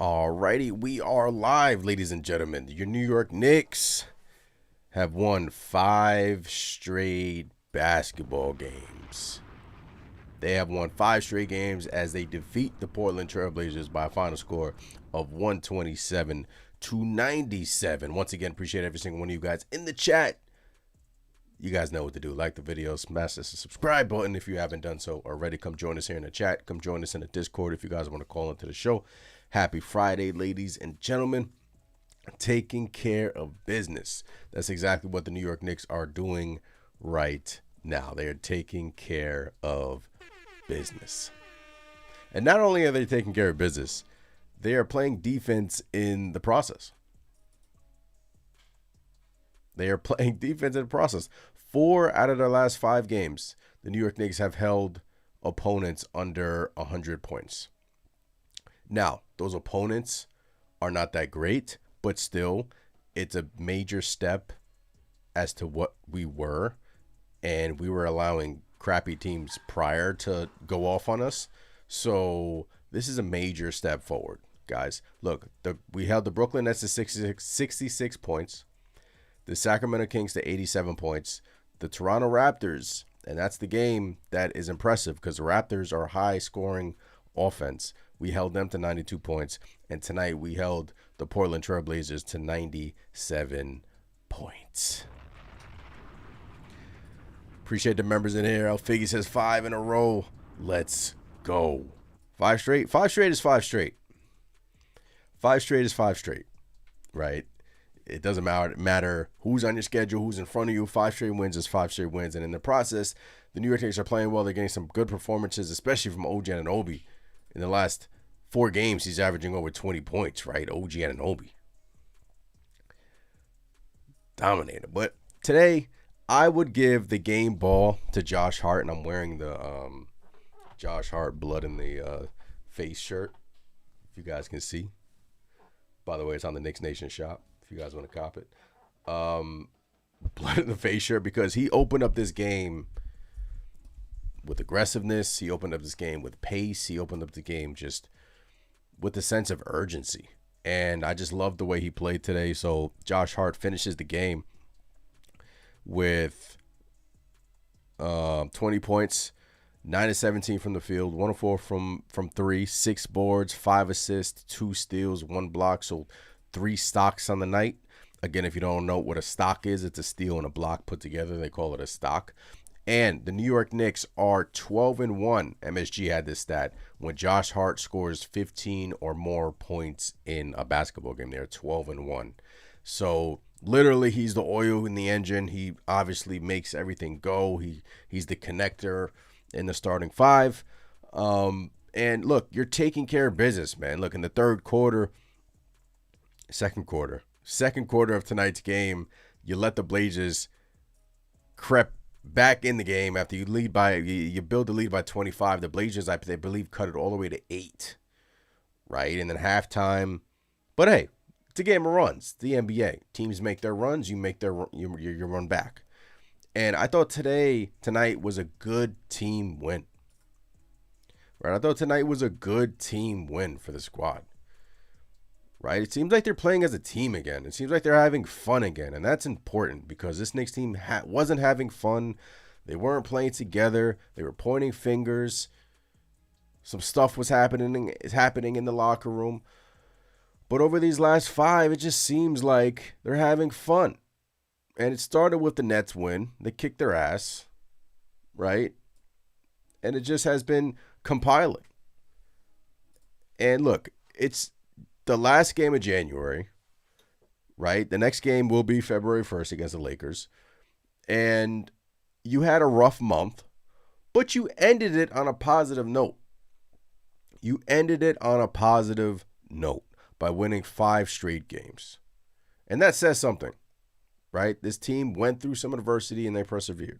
Alrighty, we are live, ladies and gentlemen. Your New York Knicks have won 5 straight basketball games. They have won 5 straight games as they defeat the Portland Trail Blazers by a final score of 127-97. Once again, appreciate every single one of you guys in the chat. You guys know what to do. Like the video, smash the subscribe button if you haven't done so already. Come join us here in the chat. Come join us in the Discord if you guys want to call into the show. Happy Friday, ladies and gentlemen. Taking care of business. That's exactly what the New York Knicks are doing right now. They are taking care of business. And not only are they taking care of business, they are playing defense in the process. They are playing defense in the process. 4 out of their last 5 games, the New York Knicks have held opponents under 100 points. Now, those opponents are not that great, but still, it's a major step as to what we were. And we were allowing crappy teams prior to go off on us. So this is a major step forward, guys. Look, we held the Brooklyn Nets to 66 points. The Sacramento Kings to 87 points. The Toronto Raptors, and that's the game that is impressive because the Raptors are high-scoring offense. We held them to 92 points. And tonight we held the Portland Trail Blazers to 97 points. Appreciate the members in here. El Figgy says 5 in a row. Let's go. 5 straight? 5 straight is 5 straight. 5 straight is 5 straight, right? It doesn't matter who's on your schedule, who's in front of you. 5 straight wins is 5 straight wins. And in the process, the New York Knicks are playing well. They're getting some good performances, especially from OG Anunoby. In the last 4 games, he's averaging over 20 points, right? OG Anunoby. Dominator. But today, I would give the game ball to Josh Hart. And I'm wearing the Josh Hart blood in the face shirt, if you guys can see. By the way, it's on the Knicks Nation shop. You guys want to cop it. Blood in the face shirt because he opened up this game with aggressiveness. He opened up this game with pace. He opened up the game just with a sense of urgency. And I just loved the way he played today. So Josh Hart finishes the game with 20 points, 9 of 17 from the field, 1 of 4 from 3, 6 boards, 5 assists, 2 steals, 1 block. So 3 stocks on the night. Again, if you don't know what a stock is, it's a steal and a block put together. They call it a stock. And the New York Knicks are 12-1. MSG had this stat. When Josh Hart scores 15 or more points in a basketball game, they're 12-1. So literally, he's the oil in the engine. He obviously makes everything go. He's the connector in the starting 5. And look, you're taking care of business, man. Look, in the second quarter of tonight's game, you let the Blazers creep back in the game after you build the lead by 25. The Blazers, I believe, cut it all the way to 8, right? And then halftime. But hey, it's a game of runs. It's the NBA. Teams make their runs. You make your run back. And I thought tonight was a good team win. Right? I thought tonight was a good team win for the squad. Right? It seems like they're playing as a team again. It seems like they're having fun again. And that's important because this Knicks team wasn't having fun. They weren't playing together. They were pointing fingers. Some stuff was happening in the locker room. But over these last 5, it just seems like they're having fun. And it started with the Nets win. They kicked their ass. Right? And it just has been compiling. And look, it's the last game of January, right? The next game will be February 1st against the Lakers. And you had a rough month, but you ended it on a positive note. You ended it on a positive note by winning 5 straight games. And that says something, right? This team went through some adversity and they persevered,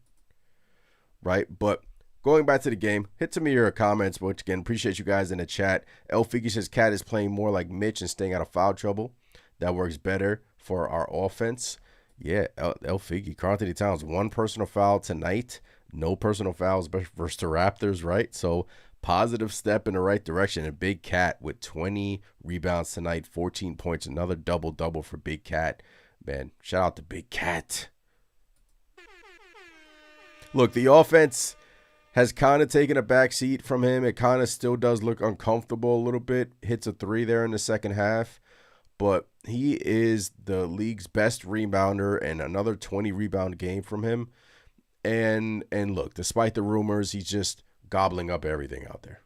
right? But going back to the game, hit some of your comments, which again, appreciate you guys in the chat. El Figgy says Cat is playing more like Mitch and staying out of foul trouble. That works better for our offense. Yeah, El Figgy. Karl-Anthony Towns, 1 personal foul tonight. No personal fouls versus the Raptors, right? So Positive step in the right direction. And Big Cat with 20 rebounds tonight, 14 points, another double-double for Big Cat. Man, shout out to Big Cat. Look, the offense has kind of taken a back seat from him. It kind of still does look uncomfortable a little bit. Hits a 3 there in the second half. But he is the league's best rebounder, and another 20 rebound game from him. And look, despite the rumors, he's just gobbling up everything out there.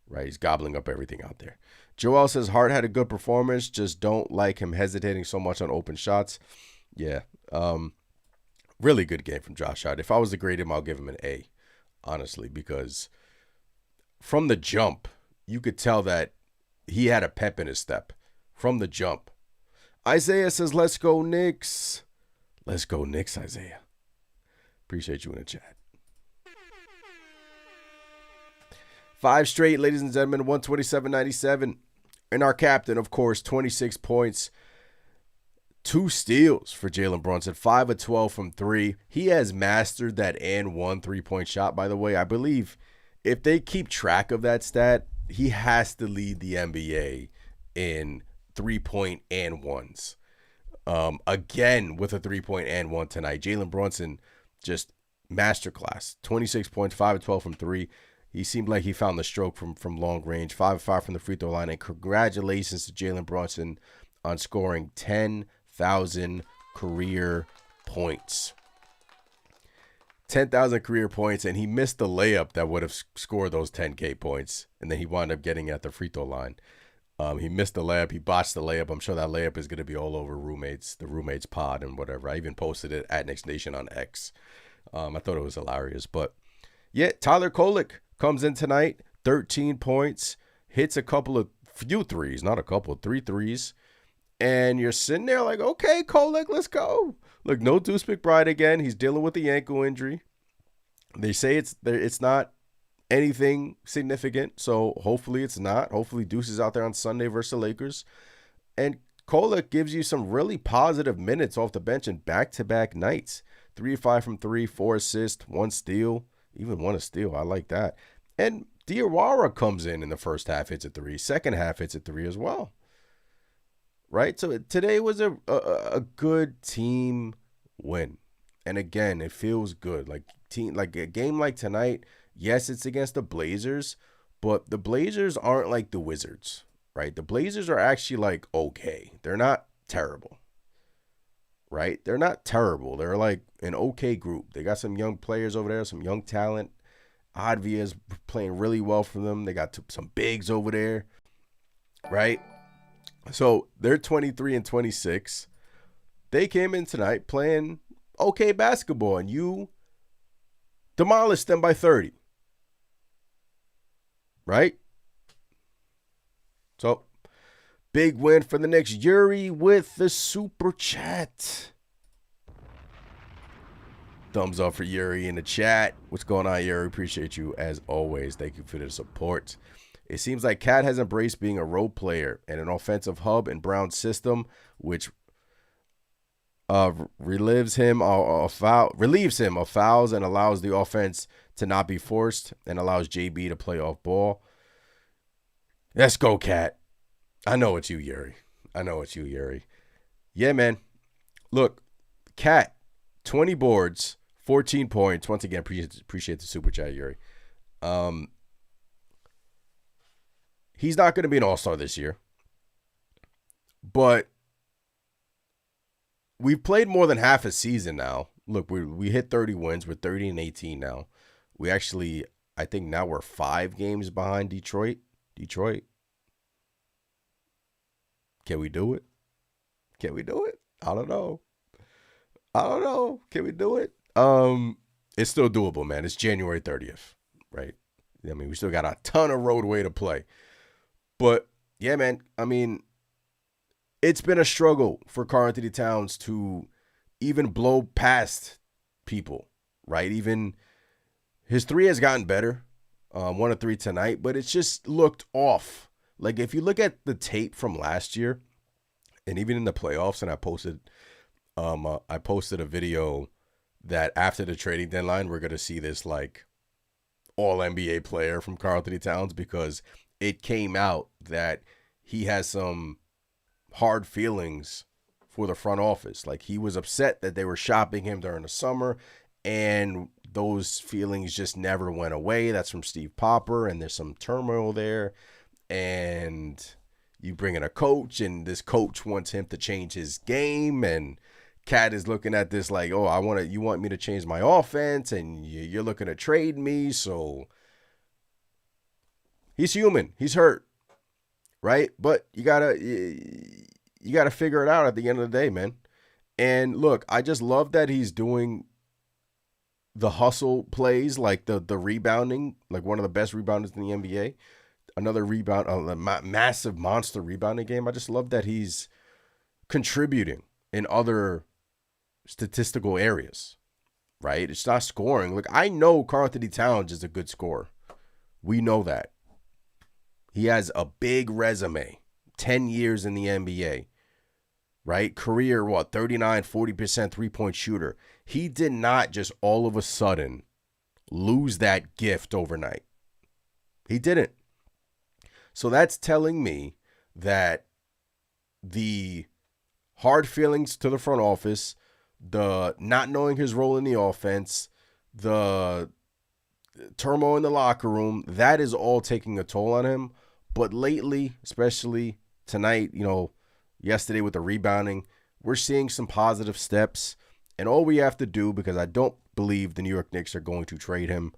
Right? He's gobbling up everything out there. Joel says Hart had a good performance, just don't like him hesitating so much on open shots. Yeah. Really good game from Josh Hart. If I was to grade him, I'll give him an A, honestly, because from the jump, you could tell that he had a pep in his step from the jump. Isaiah says, let's go Knicks. Let's go Knicks, Isaiah. Appreciate you in the chat. 5 straight, ladies and gentlemen, 127.97. And our captain, of course, 26 points, 2 steals for Jalen Brunson, 5 of 12 from 3. He has mastered that and 1 3-point shot, by the way. I believe if they keep track of that stat, he has to lead the NBA in 3-point and ones. Again, with a 3-point and 1 tonight. Jalen Brunson, just masterclass. 26 points, 5 of 12 from 3. He seemed like he found the stroke from long range. 5 of 5 from the free throw line. And congratulations to Jalen Brunson on scoring 10,000 career points. 10,000 career points, and he missed the layup that would have scored those 10K points. And then he wound up getting at the free throw line. He missed the layup. He botched the layup. I'm sure that layup is going to be all over the roommates pod and whatever. I even posted it at Knicks Nation on X. I thought it was hilarious. But, yeah, Tyler Kolek comes in tonight, 13 points, hits few threes, not a couple, 3 threes. And you're sitting there like, okay, Kolek, let's go. Look, no Deuce McBride again. He's dealing with the ankle injury. They say it's not anything significant, so hopefully it's not. Hopefully Deuce is out there on Sunday versus the Lakers. And Kolek gives you some really positive minutes off the bench in back-to-back nights. 3 of 5 from 3, 4 assists, 1 steal, even 1 steal. I like that. And Diawara comes in the first half, hits a 3. Second half, hits a 3 as well. Right? So today was a good team win. And again, it feels good. Like a game like tonight, yes, it's against the Blazers, but the Blazers aren't like the Wizards, right? The Blazers are actually like okay. They're not terrible. Right? They're not terrible. They're like an okay group. They got some young players over there, some young talent. Advia is playing really well for them. They got some bigs over there. Right? So they're 23 and 26. They came in tonight playing okay basketball, and you demolished them by 30. Right? So, big win for the Knicks. Yuri with the super chat. Thumbs up for Yuri in the chat. What's going on, Yuri? Appreciate you as always. Thank you for the support. It seems like Cat has embraced being a role player and an offensive hub in Brown's system, which relieves him of fouls and allows the offense to not be forced and allows JB to play off ball. Let's go, Cat. I know it's you, Yuri. Yeah, man. Look, Cat, 20 boards, 14 points. Once again, appreciate the super chat, Yuri. He's not going to be an all-star this year. But we've played more than half a season now. Look, we hit 30 wins. We're 30 and 18 now. We actually, I think now we're 5 games behind Detroit. Can we do it? I don't know. Can we do it? It's still doable, man. It's January 30th, right? I mean, we still got a ton of roadway to play. But, yeah, man, I mean, it's been a struggle for Karl-Anthony Towns to even blow past people, right? Even his 3 has gotten better, 1 of 3 tonight, but it's just looked off. Like, if you look at the tape from last year, and even in the playoffs, and I posted a video that after the trading deadline, we're going to see this, like, all NBA player from Karl Anthony Towns, because it came out that he has some hard feelings for the front office. Like, he was upset that they were shopping him during the summer, and those feelings just never went away. That's from Steve Popper, and there's some turmoil there. And you bring in a coach, and this coach wants him to change his game, and Cat is looking at this like, oh, you want me to change my offense, and you're looking to trade me. So he's human. He's hurt, right? But you gotta figure it out at the end of the day, man. And look, I just love that he's doing the hustle plays, like the rebounding, like one of the best rebounders in the NBA. Another rebound, a massive monster rebounding game. I just love that he's contributing in other statistical areas, right? It's not scoring. Look, I know Karl Anthony Towns is a good scorer. We know that. He has a big resume, 10 years in the NBA, right? Career, 39, 40% three-point shooter. He did not just all of a sudden lose that gift overnight. He didn't. So that's telling me that the hard feelings to the front office, the not knowing his role in the offense, the turmoil in the locker room, that is all taking a toll on him. But lately, especially tonight, yesterday with the rebounding, we're seeing some positive steps. And all we have to do, because I don't believe the New York Knicks are going to trade him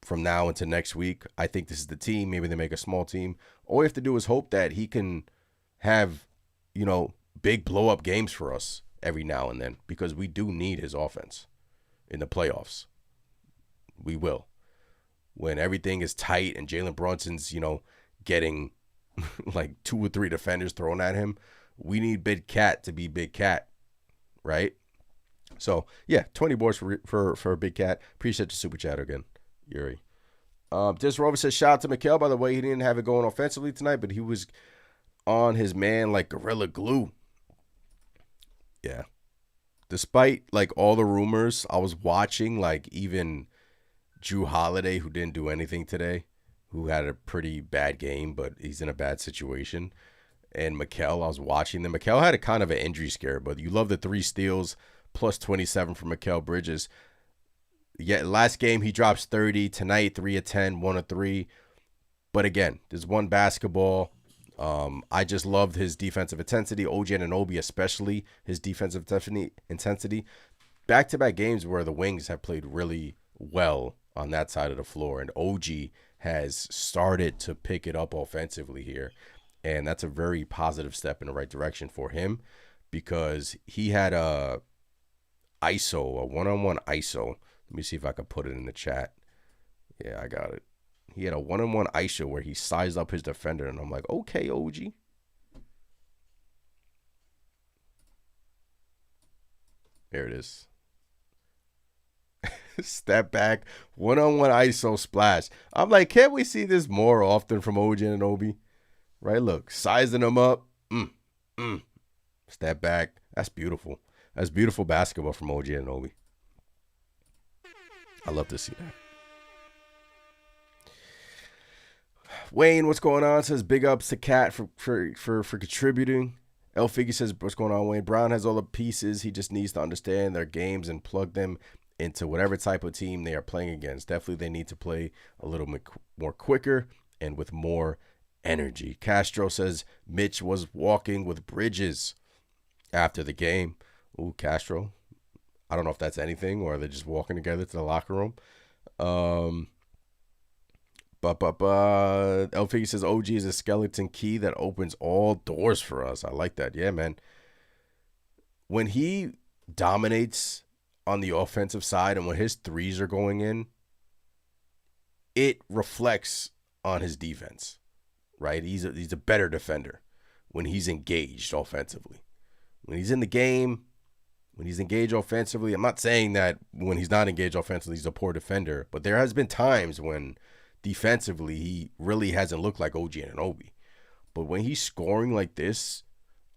from now into next week. I think this is the team. Maybe they make a small team. All we have to do is hope that he can have, big blow-up games for us every now and then, because we do need his offense in the playoffs. We will. When everything is tight and Jalen Brunson's, getting like 2 or 3 defenders thrown at him, we need Big Cat to be Big Cat, right? So, yeah, 20 boards for Big Cat. Appreciate the super chat again, Yuri. This Rover says, shout out to Mikal. By the way, he didn't have it going offensively tonight, but he was on his man like Gorilla Glue. Yeah. Despite like all the rumors, I was watching like even Drew Holiday, who didn't do anything today, who had a pretty bad game, but he's in a bad situation. And Mikal, I was watching them. Mikal had a kind of an injury scare, but you love the 3 steals plus 27 from Mikal Bridges. Yeah, last game he drops 30. Tonight, 3 of 10, 1 of 3. But again, there's one basketball. I just loved his defensive intensity. OG Anunoby especially, his defensive intensity. Back-to-back games where the Wings have played really well on that side of the floor. And OG has started to pick it up offensively here. And that's a very positive step in the right direction for him, because he had a one-on-one ISO. Let me see if I can put it in the chat. Yeah, I got it. He had a one-on-one ISO where he sized up his defender, and I'm like, okay, OG. There it is. Step back, one-on-one ISO splash. I'm like, can't we see this more often from OG Anunoby? Right, look, sizing him up. Step back. That's beautiful. That's beautiful basketball from OG Anunoby. I love to see that. Wayne, what's going on? Says big ups to Cat for contributing. El Figgy says, what's going on, Wayne? Brown has all the pieces. He just needs to understand their games and plug them into whatever type of team they are playing against. Definitely they need to play a little bit more quicker and with more energy. Castro says Mitch was walking with Bridges after the game. Ooh, Castro. I don't know if that's anything, or they're just walking together to the locker room. Elfie says OG is a skeleton key that opens all doors for us. I like that. Yeah, man. When he dominates on the offensive side and when his threes are going in, it reflects on his defense, right? He's a better defender when he's engaged offensively. When he's in the game, when he's engaged offensively, I'm not saying that when he's not engaged offensively, he's a poor defender, but there has been times when defensively he really hasn't looked like OG Anunoby. But when he's scoring like this,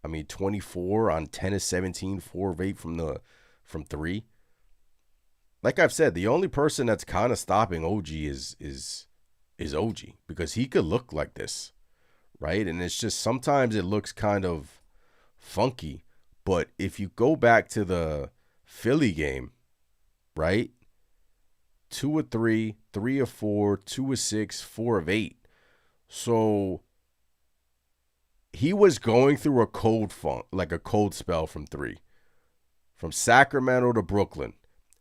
I mean, 24 on 10 of 17, 4 of 8 from 3. like I've said, the only person that's kind of stopping OG is OG, because he could look like this, right? And it's just sometimes it looks kind of funky. But if you go back to the Philly game, right? 2 of 3, 3 of 4, 2 of 6, 4 of 8. So he was going through a cold funk, like a cold spell from 3. From Sacramento to Brooklyn.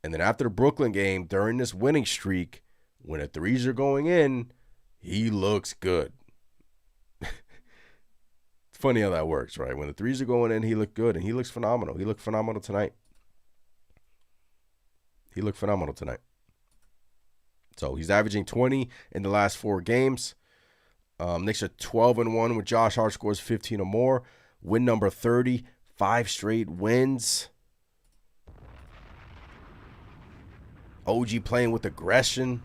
And then after the Brooklyn game, during this winning streak, when the threes are going in, he looks good. It's funny how that works, right? When the threes are going in, he looked good, and he looks phenomenal. He looked phenomenal tonight. So he's averaging 20 in the last 4 games. Knicks are 12-1 with Josh Hart scores 15 or more. Win number 30, 5 straight wins. OG playing with aggression.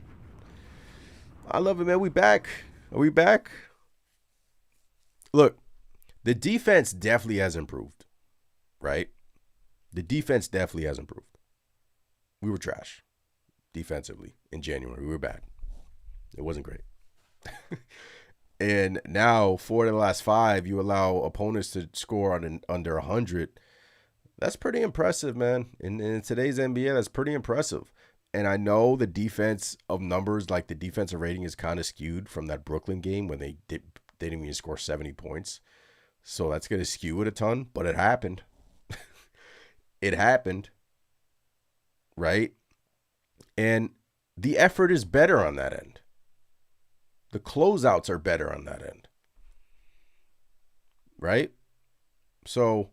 I love it, man. We back. Are we back? Look, the defense definitely has improved, right? The defense definitely has improved. We were trash defensively in January. We were bad. It wasn't great. And now, 4 of the last 5, you allow opponents to score on under 100. That's pretty impressive, man. In today's NBA, that's pretty impressive. And I know the defense of numbers, like the defensive rating is kind of skewed from that Brooklyn game when they didn't even score 70 points. So that's going to skew it a ton, but it happened. It happened, right? And the effort is better on that end. The closeouts are better on that end, right? So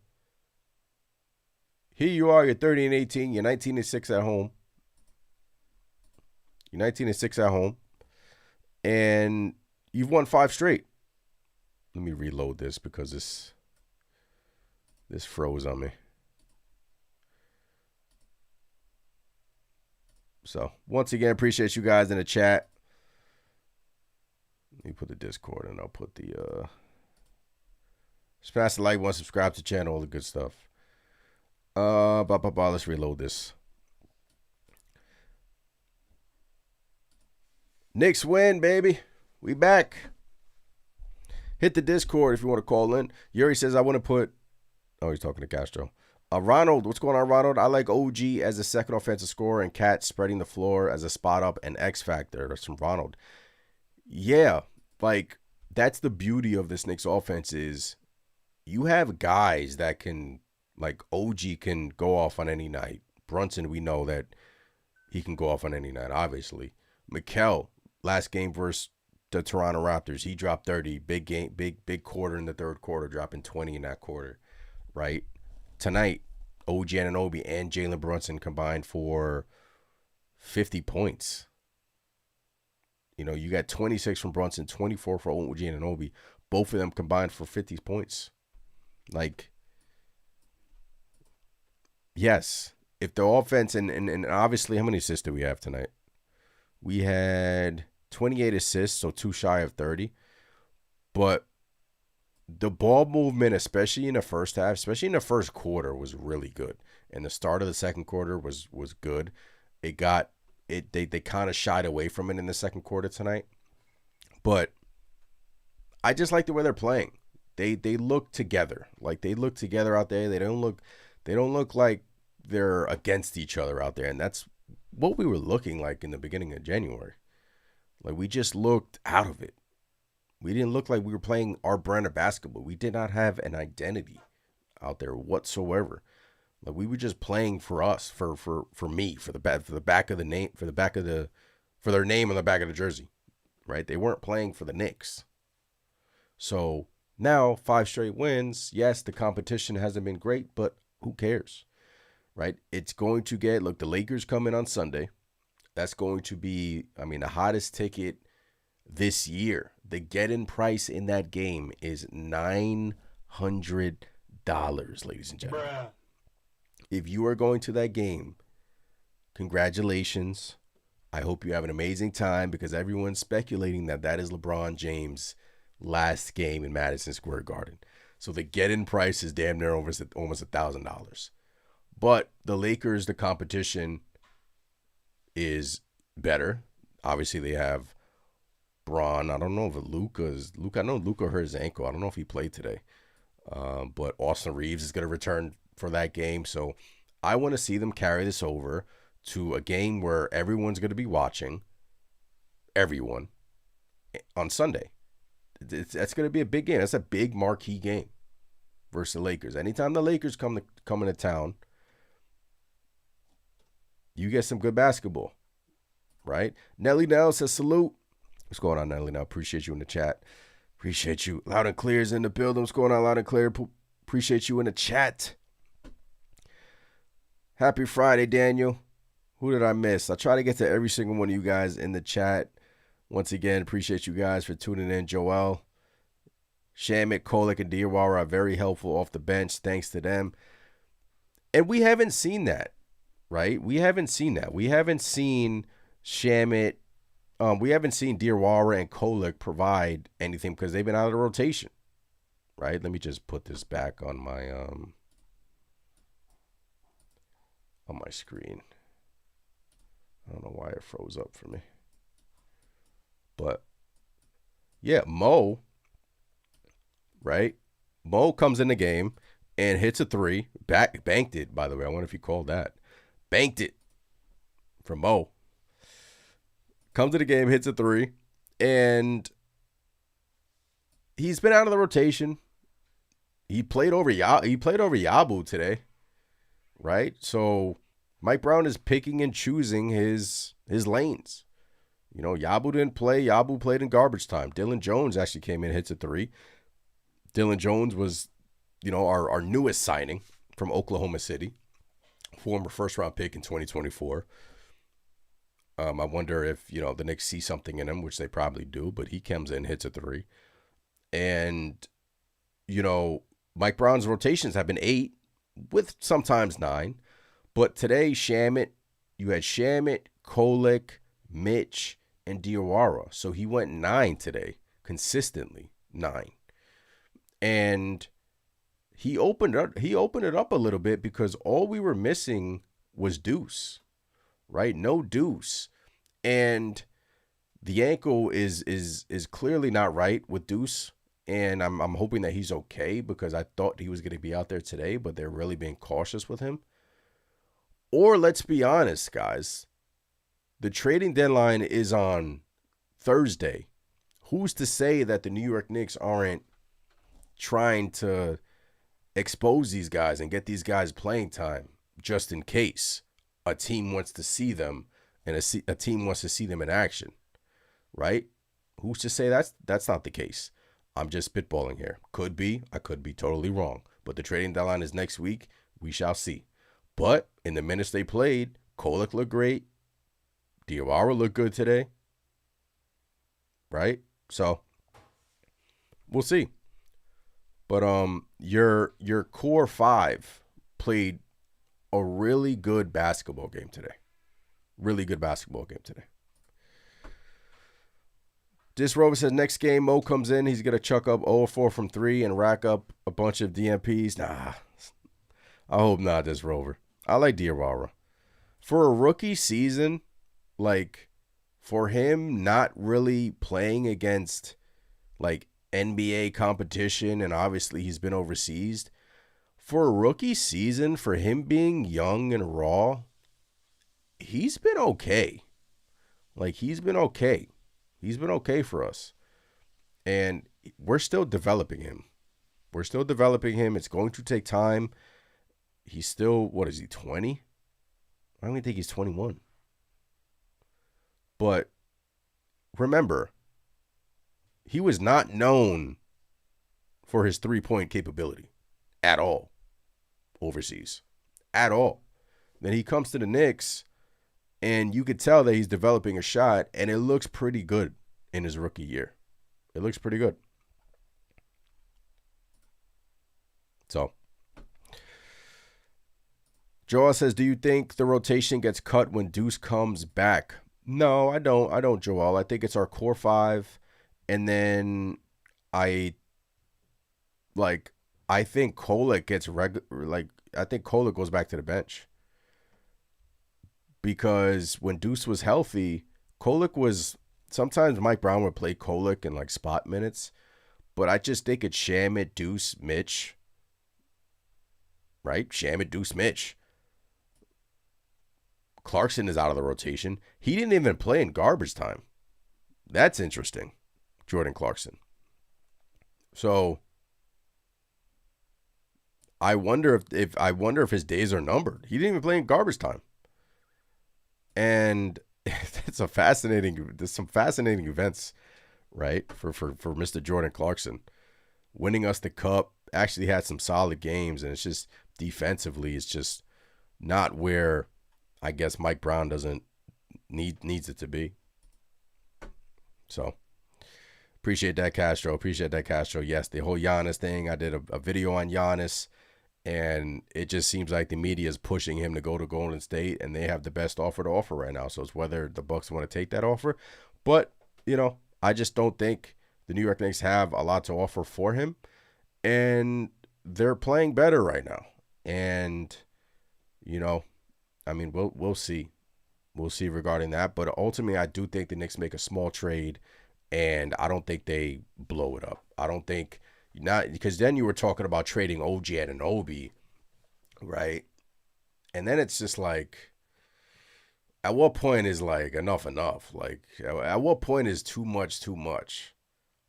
here you are, you're 30-18, you're 19-6 at home. You're 19-6 at home, and you've won 5 straight. Let me reload this because this froze on me. So once again, appreciate you guys in the chat. Let me put the Discord, and I'll put the smash the like button, subscribe to the channel, all the good stuff. Let's reload this. Knicks win, baby. We back. Hit the Discord if you want to call in. Yuri says, I want to put... Oh, he's talking to Castro. Ronald, what's going on, Ronald? I like OG as a second offensive scorer and Cat spreading the floor as a spot up and X factor. That's from Ronald. Yeah, like, that's the beauty of this Knicks offense is you have guys that can, like, OG can go off on any night. Brunson, we know that he can go off on any night, obviously. Mikal, last game versus the Toronto Raptors, he dropped 30. Big game, big quarter in the third quarter, dropping 20 in that quarter, right? Tonight, OG Anunoby and Jalen Brunson combined for 50 points. You know, you got 26 from Brunson, 24 for OG Anunoby. Both of them combined for 50 points. Like, yes, if the offense, and obviously, how many assists did we have tonight? We had 28 assists, so 2 shy of 30. But the ball movement, especially in the first half, especially in the first quarter, was really good. And the start of the second quarter was good. They kind of shied away from it in the second quarter tonight. But I just like the way they're playing. They look together. Like, they look together out there. They don't look like they're against each other out there. And that's what we were looking like in the beginning of January. Like, we just looked out of it. We didn't look like we were playing our brand of basketball. We did not have an identity out there whatsoever. Like, we were just playing for us, for me, for their name on the back of the jersey, right? They weren't playing for the Knicks. So now 5 straight wins. Yes, the competition hasn't been great, but who cares, right? It's going to get, look, the Lakers come in on Sunday. That's going to be, the hottest ticket this year. The get-in price in that game is $900, ladies and gentlemen. Bruh. If you are going to that game, congratulations. I hope you have an amazing time because everyone's speculating that is LeBron James' last game in Madison Square Garden. So the get-in price is damn near almost $1,000. But the Lakers, the competition, is better. Obviously, they have Braun. I don't know if Luka. I know Luka hurt his ankle. I don't know if he played today. But Austin Reeves is going to return for that game. So I want to see them carry this over to a game where everyone's going to be watching. Everyone on Sunday. That's going to be a big game. That's a big marquee game versus the Lakers. Anytime the Lakers come into town, you get some good basketball, right? Nelly Nell says salute. What's going on, Nelly? Now, appreciate you in the chat. Appreciate you. Loud and Clear is in the building. What's going on, Loud and Clear? Appreciate you in the chat. Happy Friday, Daniel. Who did I miss? I try to get to every single one of you guys in the chat. Once again, appreciate you guys for tuning in. Joel, Shamit, Kolek, and Diawara are very helpful off the bench. Thanks to them. And we haven't seen that, right? We haven't seen that. We haven't seen Shamit. We haven't seen Diawara and Kolek provide anything because they've been out of the rotation, right? Let me just put this back on my screen. I don't know why it froze up for me. But, yeah, Mo, right? Mo comes in the game and hits a three. Banked it, by the way. I wonder if you called that. Banked it from Mo. Comes to the game, hits a three. And he's been out of the rotation. He played over Yabu today, right? So Mike Brown is picking and choosing his lanes. You know, Yabu didn't play. Yabu played in garbage time. Dylan Jones actually came in, hits a three. Dylan Jones was, you know, our newest signing from Oklahoma City, former first-round pick in 2024. I wonder if, you know, the Knicks see something in him, which they probably do, but he comes in, hits a three. And, you know, Mike Brown's rotations have been 8, with sometimes 9. But today, you had Shamit, Kolek, Mitch, and Diawara. So he went 9 today, consistently 9. And he opened it up a little bit because all we were missing was Deuce, right? No Deuce. And the ankle is clearly not right with Deuce. And I'm hoping that he's okay because I thought he was going to be out there today, but they're really being cautious with him. Or let's be honest, guys. The trading deadline is on Thursday. Who's to say that the New York Knicks aren't trying to expose these guys and get these guys playing time just in case a team wants to see them and a team wants to see them in action, right? Who's to say that's not the case? I'm just spitballing here. Could be. I could be totally wrong. But the trading deadline is next week. We shall see. But in the minutes they played, Kolek looked great. Diawara looked good today. Right? So we'll see. But your core 5 played a really good basketball game today. Really good basketball game today. Disrover says next game Mo comes in, he's gonna chuck up 0-4 from 3 and rack up a bunch of DMPs. Nah, I hope not. Disrover. I like Diawara. For a rookie season, like for him not really playing against like NBA competition, and obviously he's been overseas. For a rookie season, for him being young and raw, he's been okay. Like he's been okay. He's been okay for us. And we're still developing him. It's going to take time. He's still, what is he, 20? I don't even think he's 21. But remember, he was not known for his three-point capability at all overseas. At all. Then he comes to the Knicks, and you could tell that he's developing a shot, and it looks pretty good in his rookie year. It looks pretty good. So, Joel says, do you think the rotation gets cut when Deuce comes back? No, I don't, Joel. I think it's our core 5, and then I think Kolek gets I think Kolek goes back to the bench. because when Deuce was healthy, Kolek was sometimes Mike Brown would play Kolek in like spot minutes, but I just think it's Shamet, Deuce, Mitch, right? Shamet, Deuce, Mitch. Clarkson is out of the rotation. He didn't even play in garbage time. That's interesting, Jordan Clarkson. So I wonder if his days are numbered. He didn't even play in garbage time. And there's some fascinating events, right? For Mr. Jordan Clarkson. Winning us the cup, actually had some solid games, and it's just defensively, it's just not where I guess Mike Brown needs it to be. So appreciate that, Castro. Yes, the whole Giannis thing. I did a video on Giannis, and it just seems like the media is pushing him to go to Golden State, and they have the best offer to offer right now. So it's whether the Bucks want to take that offer. But, I just don't think the New York Knicks have a lot to offer for him, and they're playing better right now. And, we'll see. We'll see regarding that. But ultimately, I do think the Knicks make a small trade, and I don't think they blow it up. I don't think because then you were talking about trading OG Anunoby, right? And then it's just like, at what point is like enough? Like, at what point is too much?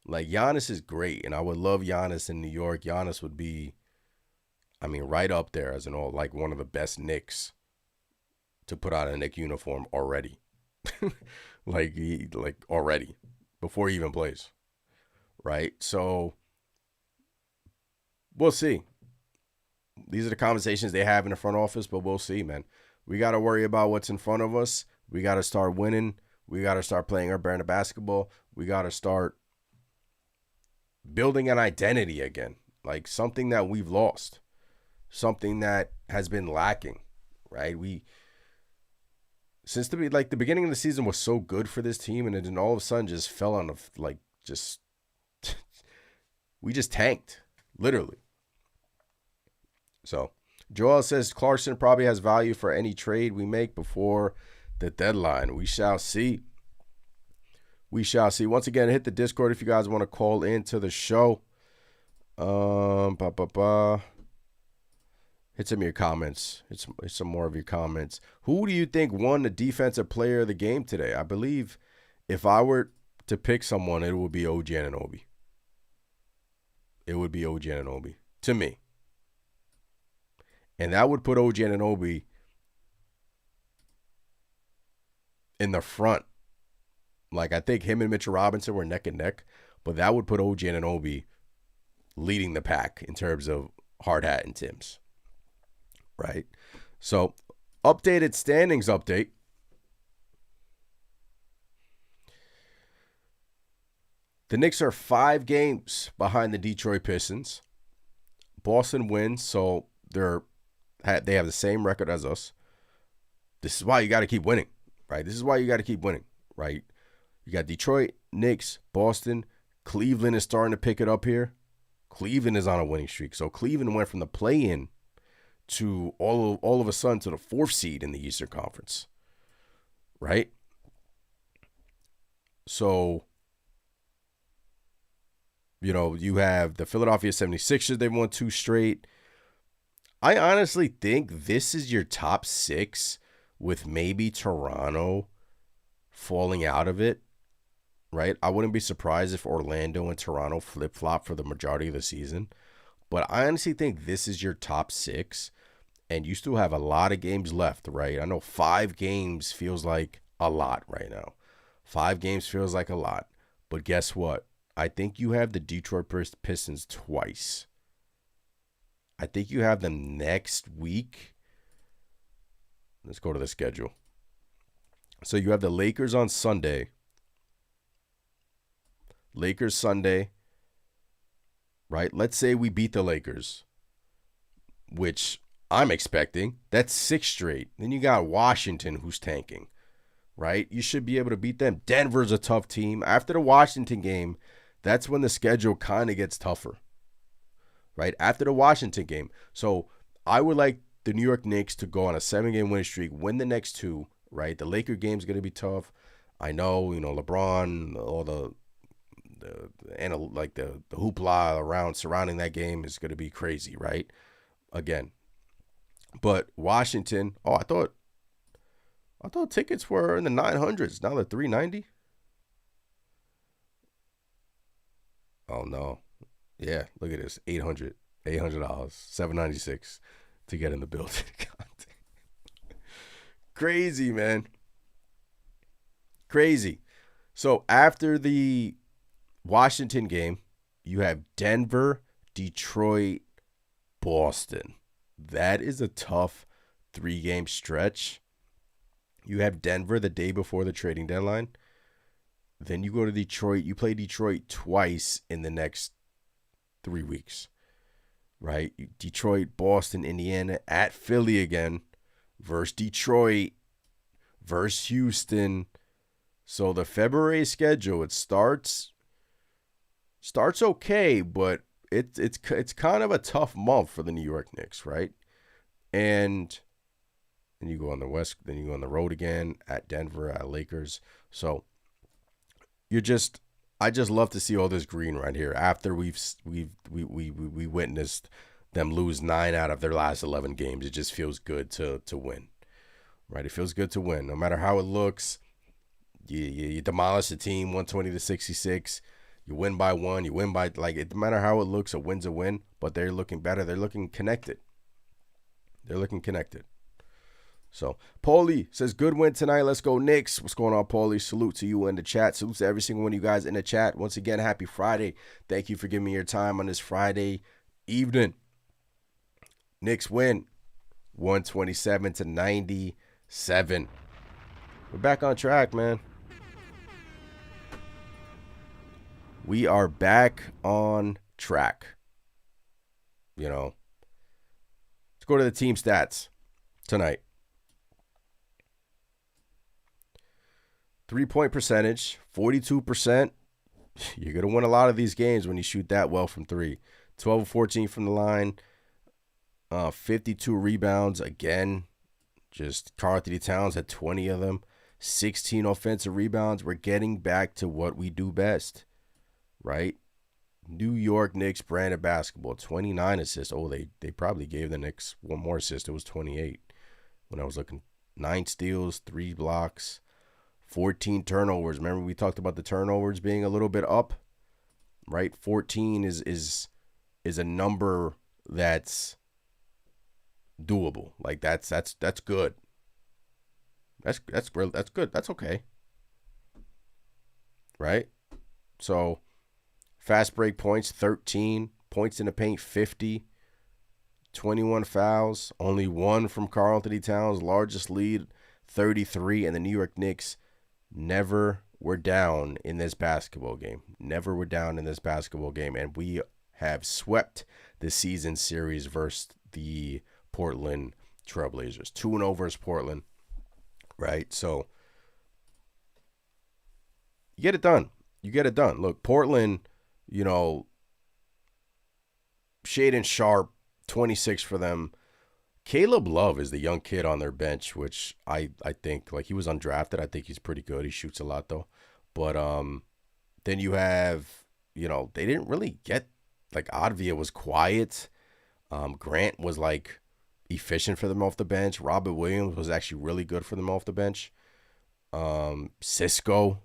Like, Giannis is great, and I would love Giannis in New York. Giannis would be, right up there as like one of the best Knicks to put on a Knick uniform already. like already, before he even plays, right? So we'll see. These are the conversations they have in the front office, but we'll see, man. We got to worry about what's in front of us. We got to start winning. We got to start playing our brand of basketball. We got to start building an identity again, like something that we've lost, something that has been lacking, right? Since the beginning of the season was so good for this team, and then all of a sudden just fell on we just tanked, literally. So Joel says Clarkson probably has value for any trade we make before the deadline. We shall see. Once again, hit the Discord if you guys want to call into the show. Hit some of your comments. Hit some more of your comments. Who do you think won the defensive player of the game today? I believe if I were to pick someone, it would be OG Anunoby. It would be OG Anunoby to me. And that would put OG Anunoby in the front. Like, I think him and Mitchell Robinson were neck and neck, but that would put OG Anunoby leading the pack in terms of hard hat and Tims. Right? So, updated standings update. The Knicks are 5 games behind the Detroit Pistons. Boston wins, so they have the same record as us. This is why you got to keep winning, right? Right? You got Detroit, Knicks, Boston. Cleveland is starting to pick it up here. Cleveland is on a winning streak. So Cleveland went from the play-in to all of a sudden to the 4th seed in the Eastern Conference, right? So, you have the Philadelphia 76ers. They've won 2 straight. I honestly think this is your top 6 with maybe Toronto falling out of it, right? I wouldn't be surprised if Orlando and Toronto flip-flop for the majority of the season. But I honestly think this is your top 6, and you still have a lot of games left, right? I know 5 games feels like a lot right now. 5 games feels like a lot. But guess what? I think you have the Detroit Pistons twice. I think you have them next week. Let's go to the schedule. So you have the Lakers on Sunday. Lakers Sunday. Right? Let's say we beat the Lakers, which I'm expecting. That's 6 straight. Then you got Washington, who's tanking. Right? You should be able to beat them. Denver's a tough team. After the Washington game, that's when the schedule kind of gets tougher. Right? After the Washington game. So I would like the New York Knicks to go on a 7-game winning streak, win the next 2, right? The Laker game's going to be tough. I know, LeBron, all the hoopla around surrounding that game is going to be crazy, right? Again, but Washington. Oh, I thought tickets were in the 900s. Now they're 390. Oh no, yeah. Look at this, $800, $796 to get in the building. Crazy, man. Crazy. So after the Washington game, you have Denver, Detroit, Boston. That is a tough 3-game stretch. You have Denver the day before the trading deadline. Then you go to Detroit. You play Detroit twice in the next 3 weeks, right? Detroit, Boston, Indiana, at Philly again, versus Detroit, versus Houston. So the February schedule, it starts okay, but it's kind of a tough month for the New York Knicks, right? And then you go on the West, then you go on the road again at Denver, at Lakers. So I just love to see all this green right here after we witnessed them lose 9 out of their last 11 games. It just feels good to win, right? It feels good to win, no matter how it looks. You demolish the team 120-66. You win by 1. You win by, it no matter how it looks, a win's a win. But they're looking better. They're looking connected. So, Paulie says, good win tonight. Let's go, Knicks. What's going on, Paulie? Salute to you in the chat. Salute to every single one of you guys in the chat. Once again, happy Friday. Thank you for giving me your time on this Friday evening. Knicks win 127-97. We're back on track, man. We are back on track. Let's go to the team stats tonight. 3-point percentage, 42%. You're going to win a lot of these games when you shoot that well from 3. 12 of 14 from the line. 52 rebounds. Again, just Karl-Anthony Towns had 20 of them. 16 offensive rebounds. We're getting back to what we do best, right? New York Knicks brand of basketball. 29 assists. Oh, they probably gave the Knicks one more assist. It was 28 when I was looking. 9 steals, 3 blocks, 14 turnovers. Remember we talked about the turnovers being a little bit up, right? 14 is a number that's doable. Like that's good. That's good. That's okay. Right? So fast break points, 13. Points in the paint, 50. 21 fouls. Only 1 from Karl-Anthony Towns. Largest lead, 33. And the New York Knicks never were down in this basketball game. Never were down in this basketball game. And we have swept the season series versus the Portland Trailblazers. 2-0 versus Portland. Right? So you get it done. Look, Portland, Shaedon Sharpe, 26 for them. Caleb Love is the young kid on their bench, which I think, he was undrafted. I think he's pretty good. He shoots a lot, though. But then you have, they didn't really get, Advia was quiet. Grant was, efficient for them off the bench. Robert Williams was actually really good for them off the bench. Sissoko,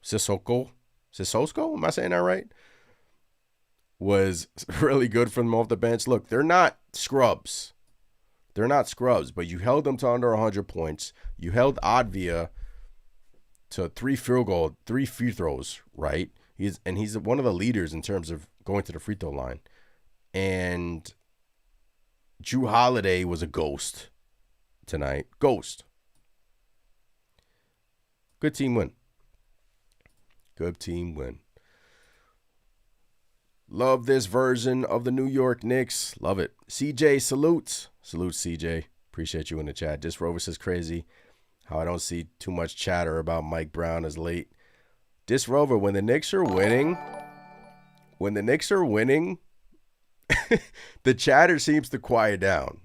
am I saying that right? Was really good for them off the bench. Look, they're not scrubs. But you held them to under 100 points. You held Advia to 3 free throws, right? He's one of the leaders in terms of going to the free throw line. And Jrue Holiday was a ghost tonight. Ghost. Good team win. Love this version of the New York Knicks. Love it. CJ, salutes. Salute, CJ. Appreciate you in the chat. This Rover says crazy how I don't see too much chatter about Mike Brown as late. Dis Rover, when the Knicks are winning, the chatter seems to quiet down,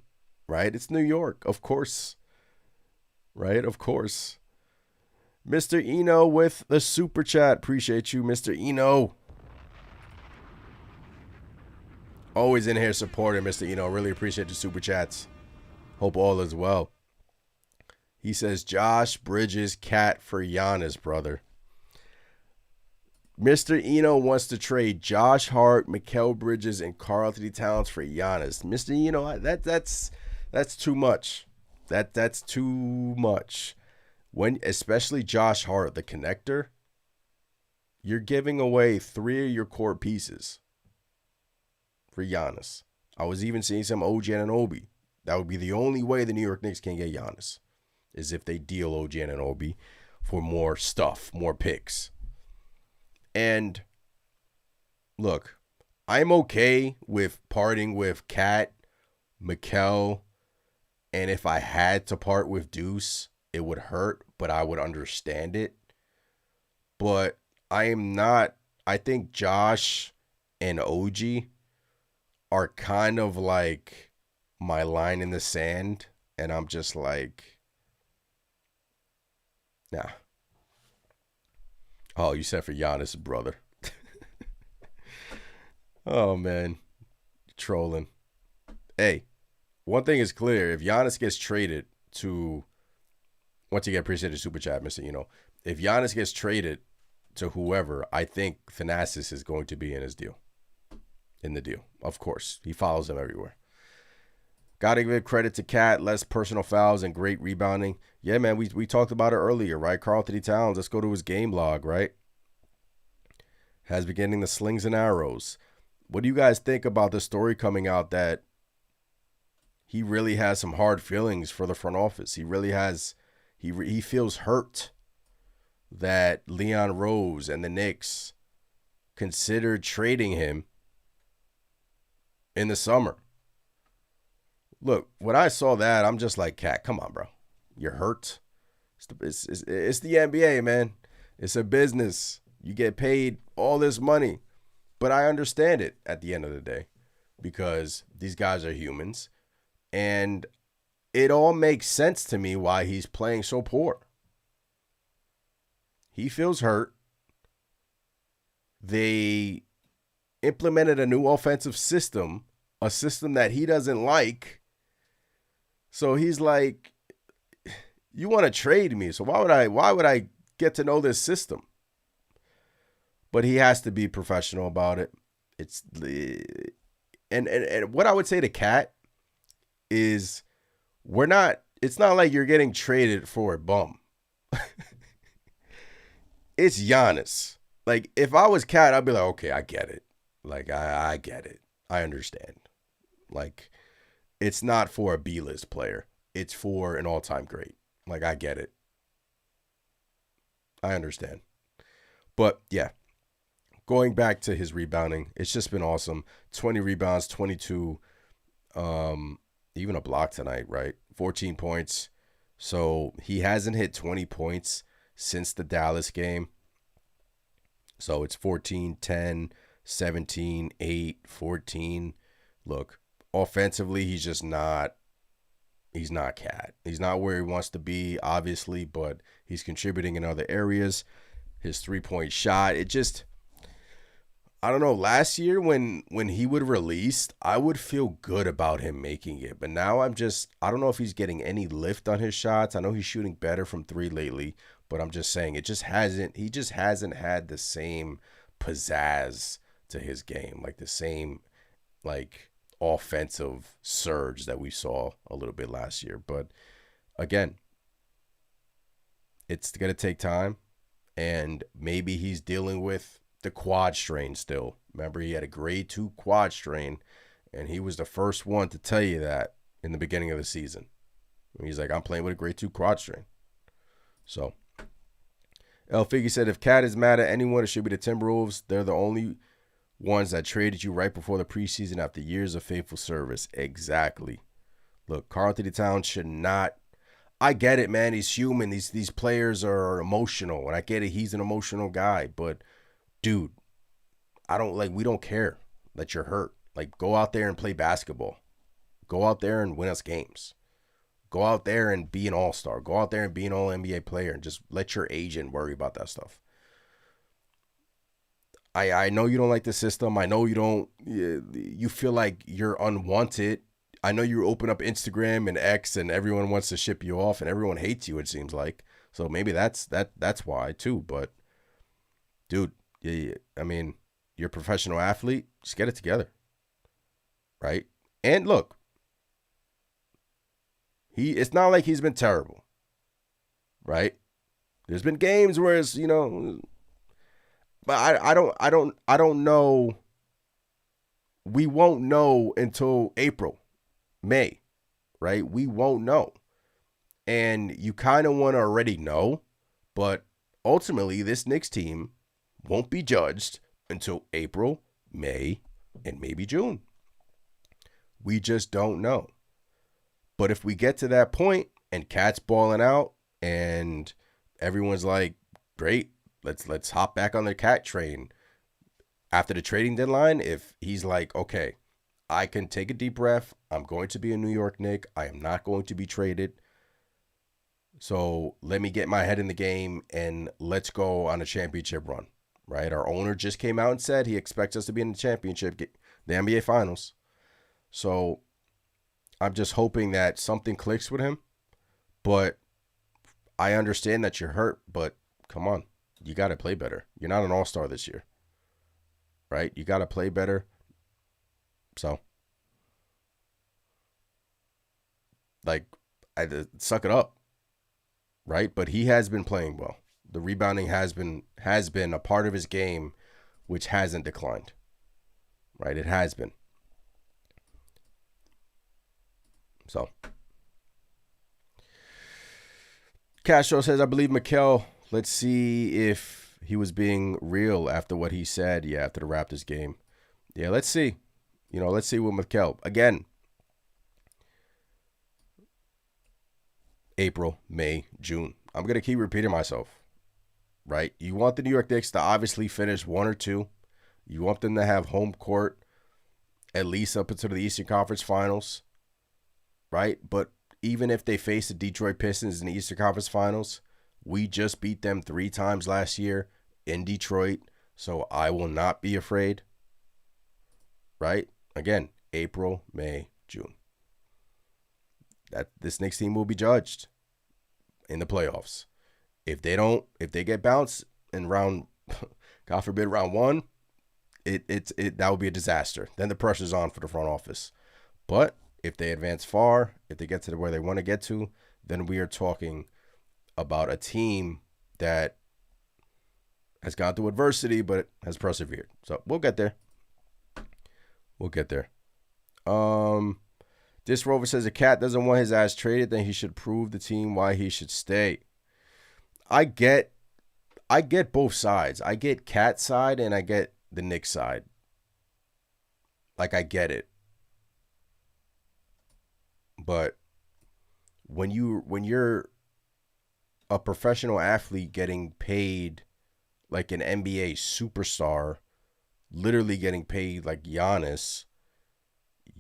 right? It's New York. Of course Right? Of course. Mr. Eno with the super chat. Appreciate you, Mr. Eno. Always in here supporting Mr. Eno. Really appreciate the super chats. Hope all is well. He says, Josh Bridges, cat for Giannis, brother. Mr. Eno wants to trade Josh Hart, Mikal Bridges, and Karl-Anthony Towns for Giannis. Mr. Eno, that's too much. That's too much. Especially Josh Hart, the connector, you're giving away 3 of your core pieces for Giannis. I was even seeing some OG Anunoby. That would be the only way the New York Knicks can get Giannis, is if they deal OG Anunoby for more stuff, more picks. And look, I'm okay with parting with Cat, Mikal, and if I had to part with Deuce, it would hurt, but I would understand it. But I am not. I think Josh and OG are kind of like my line in the sand, and I'm just like, nah. Oh, you said for Giannis' brother. Oh, man. Trolling. Hey, one thing is clear. If Giannis gets traded to, once again, appreciate the super chat, Mr. If Giannis gets traded to whoever, I think Thanasis is going to be in his deal. In the deal. Of course. He follows him everywhere. Gotta give credit to Cat, less personal fouls and great rebounding. Yeah, man, we talked about it earlier, right? Karl-Anthony Towns, let's go to his game log, right? Has been getting the slings and arrows. What do you guys think about the story coming out that he really has some hard feelings for the front office? He really has, he feels hurt that Leon Rose and the Knicks considered trading him in the summer. Look, when I saw that, I'm just like, Cat, come on, bro. You're hurt. It's the NBA, man. It's a business. You get paid all this money. But I understand it at the end of the day because these guys are humans. And it all makes sense to me why he's playing so poor. He feels hurt. They implemented a new offensive system, a system that he doesn't like. So he's like, you want to trade me, so why would I get to know this system? But he has to be professional about it. It's and what I would say to Cat is it's not like you're getting traded for a bum. It's Giannis. Like, if I was Cat, I'd be like, okay, I get it. Like, I get it. I understand. Like, it's not for a B-list player. It's for an all-time great. Like, I get it. I understand. But, yeah. Going back to his rebounding, it's just been awesome. 20 rebounds, 22, even a block tonight, right? 14 points. So, he hasn't hit 20 points since the Dallas game. So, it's 14, 10, 17, 8, 14. Look. Offensively, he's not Cat. He's not where he wants to be, obviously, but he's contributing in other areas. His 3-point shot, I don't know, last year when he would release, I would feel good about him making it. But now I don't know if he's getting any lift on his shots. I know he's shooting better from 3 lately, but I'm just saying he just hasn't had the same pizzazz to his game, like the same, like, offensive surge that we saw a little bit last year. But again, it's going to take time, and maybe he's dealing with the quad strain still. Remember, he had a grade 2 quad strain, and he was the first one to tell you that in the beginning of the season. And he's like, I'm playing with a grade 2 quad strain. So, El Figgy said, if Cat is mad at anyone, it should be the Timberwolves. They're the only ones that traded you right before the preseason after years of faithful service. Exactly. Look, Karl-Anthony Towns should not. I get it, man. He's human. These players are emotional, and I get it. He's an emotional guy, but dude, we don't care that you're hurt. Like, go out there and play basketball. Go out there and win us games. Go out there and be an all-star. Go out there and be an all-NBA player and just let your agent worry about that stuff. I know you don't like the system. I know you don't. You feel like you're unwanted. I know you open up Instagram and X and everyone wants to ship you off and everyone hates you. It seems like so maybe that's why too. But dude, I mean, you're a professional athlete. Just get it together, right? And look, it's not like he's been terrible, right? There's been games where it's but I don't know. We won't know until April, May, right? We won't know. And you kind of want to already know, but ultimately this Knicks team won't be judged until April, May, and maybe June. We just don't know. But if we get to that point and Cat's balling out and everyone's like, great, let's hop back on the Cat train after the trading deadline. If he's like, okay, I can take a deep breath. I'm going to be a New York Knick. I am not going to be traded. So let me get my head in the game and let's go on a championship run, right? Our owner just came out and said he expects us to be in the championship, the NBA Finals. So I'm just hoping that something clicks with him. But I understand that you're hurt, but come on. You got to play better. You're not an all-star this year, right? You got to play better. So, like, suck it up, right? But he has been playing well. The rebounding has been a part of his game, which hasn't declined, right? It has been. So, Castro says, I believe Mikal. Let's see if he was being real after what he said. Yeah, after the Raptors game. Yeah, let's see. Let's see with Mikal. Again, April, May, June. I'm going to keep repeating myself, right? You want the New York Knicks to obviously finish 1 or 2. You want them to have home court at least up until the Eastern Conference Finals, right? But even if they face the Detroit Pistons in the Eastern Conference Finals, we just beat them 3 times last year in Detroit, so I will not be afraid. Right? Again, April, May, June. This Knicks team will be judged in the playoffs. If they get bounced in round, God forbid, round 1, that would be a disaster. Then the pressure's on for the front office. But if they advance far, if they get to where they want to get to, then we are talking about a team that has gone through adversity but has persevered. So we'll get there. This Rover says a Cat doesn't want his ass traded, then he should prove the team why he should stay. I get both sides. I get Cat's side and I get the Knicks side. Like, I get it. But when you're a professional athlete getting paid like an NBA superstar, literally getting paid like Giannis,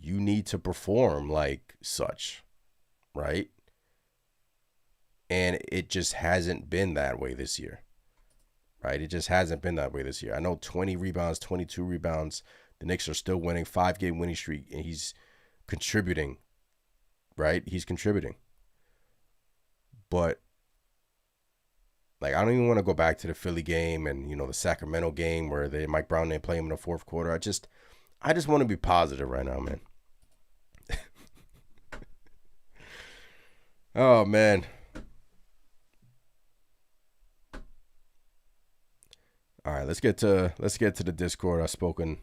you need to perform like such, right? And it just hasn't been that way this year, right? It just hasn't been that way this year. I know 20 rebounds, 22 rebounds. The Knicks are still winning, 5-game winning streak, and he's contributing, right? He's contributing. But like, I don't even want to go back to the Philly game and, the Sacramento game where Mike Brown didn't play him in the fourth quarter. I just want to be positive right now, man. Oh, man. All right, let's get to the Discord. I've spoken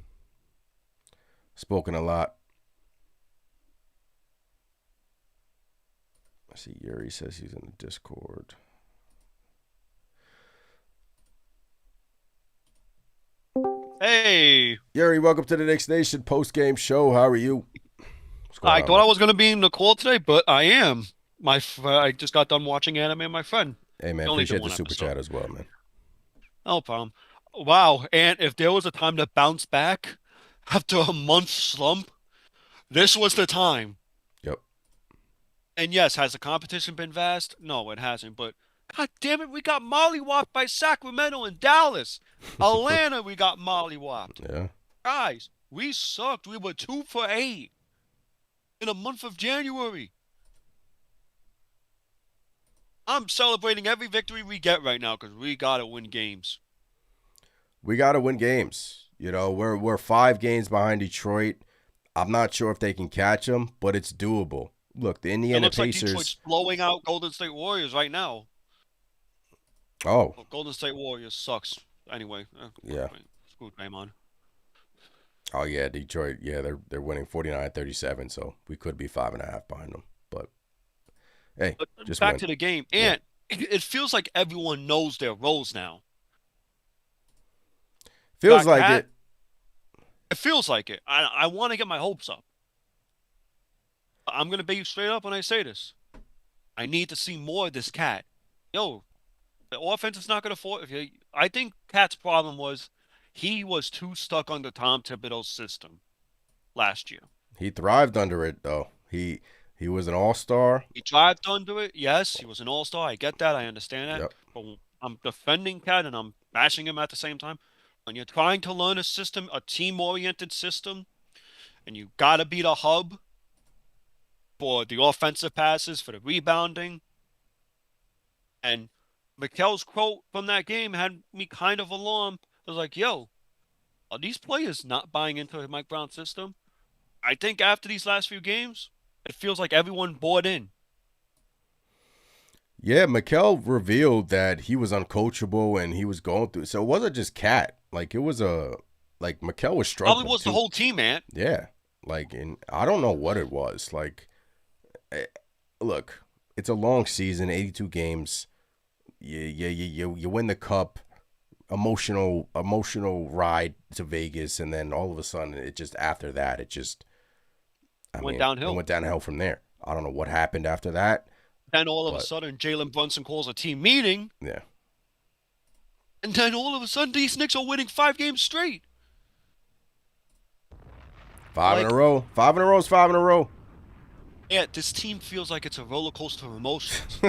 a lot. I see Yuri says he's in the Discord. Hey. Yuri, welcome to the Knicks Nation post-game show. How are you? I thought I was going to be in the call today, but I am. I just got done watching anime with my friend. Hey, man, Only did appreciate the one super episode. chat as well, man. No problem. Wow. And if there was a time to bounce back after a month slump, this was the time. Yep. And yes, has the competition been vast? No, it hasn't. But God damn it, we got mollywopped by Sacramento and Dallas. Atlanta, we got mollywopped. Yeah. Guys, we sucked. We were 2 for 8 in a month of January. I'm celebrating every victory we get right now because we gotta win games. We got to win games. You know, we're 5 games behind Detroit. I'm not sure if they can catch them, but it's doable. Look, the It Indiana looks like Pacers. Detroit's blowing out Golden State Warriors right now. Oh, Well, Golden State Warriors sucks. Anyway, yeah. screw Draymond. Oh yeah, Detroit. Yeah, they're winning 49-37, so we could be 5.5 behind them. But hey, But just back win. to the game, Yeah. and it feels like everyone knows their roles now. Feels Got like Cat. it. It feels like it. I want to get my hopes up. I'm gonna be straight up when I say this. I need to see more of this Cat. Yo, the offense is not gonna fall. I think Cat's problem was he was too stuck under Tom Thibodeau's system last year. He thrived under it though. He was an all-star. He thrived under it. Yes, he was an all-star. I get that. I understand that. Yep. But I'm defending Cat and I'm bashing him at the same time. When you're trying to learn a system, a team-oriented system, and you gotta be the hub for the offensive passes, for the rebounding, and Mikel's quote from that game had me kind of alarmed. I was like, yo, are these players not buying into the Mike Brown system? I think after these last few games, it feels like everyone bought in. Yeah, Mikel revealed that he was uncoachable and he was going through. So it wasn't just Cat. Like it was like Mikel was Probably struggling was the too. whole team, man. Yeah. Like, and I don't know what it was. Like, eh, look, it's a long season, 82 games. You win the cup, emotional ride to Vegas, and then all of a sudden, it just after that, it just, I Went mean, it downhill. went downhill from there. I don't know what happened after that, Then all of a but sudden, Jalen Brunson calls a team meeting, yeah, and then all of a sudden, these Knicks are winning 5 games straight. 5 in a Like, row. 5 in a row is 5 in a row. yeah, this team feels like it's a roller coaster of emotions.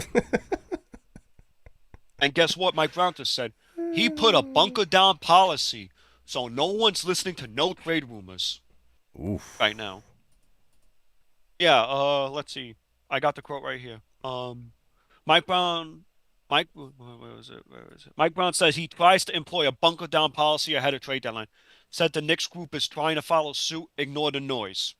And guess what? Mike Brown just said he put a bunker down policy, so no one's listening to no trade rumors Oof. right now. Yeah. Let's see. I got the quote right here. Mike Brown. Where was it? Where is it? Mike Brown says he tries to employ a bunker down policy ahead of trade deadline. Said the Knicks group is trying to follow suit. Ignore the noise.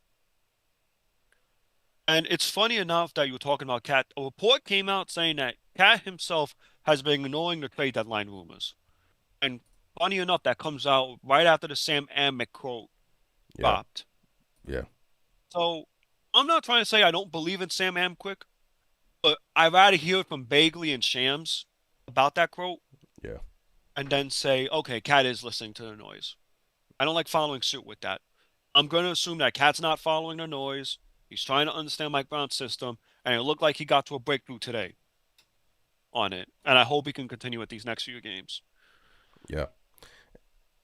And it's funny enough that you were talking about Cat. A report came out saying that Cat himself has been ignoring the trade deadline rumors. And funny enough, that comes out right after the Sam Amick quote Yeah, dropped. yeah, So I'm not trying to say I don't believe in Sam Amick, but I'd rather hear it from Bagley and Shams about that quote yeah, and then say, okay, Cat is listening to the noise. I don't like following suit with that. I'm going to assume that Cat's not following the noise. He's trying to understand Mike Brown's system, and it looked like he got to a breakthrough today on it. And I hope he can continue with these next few games. yeah.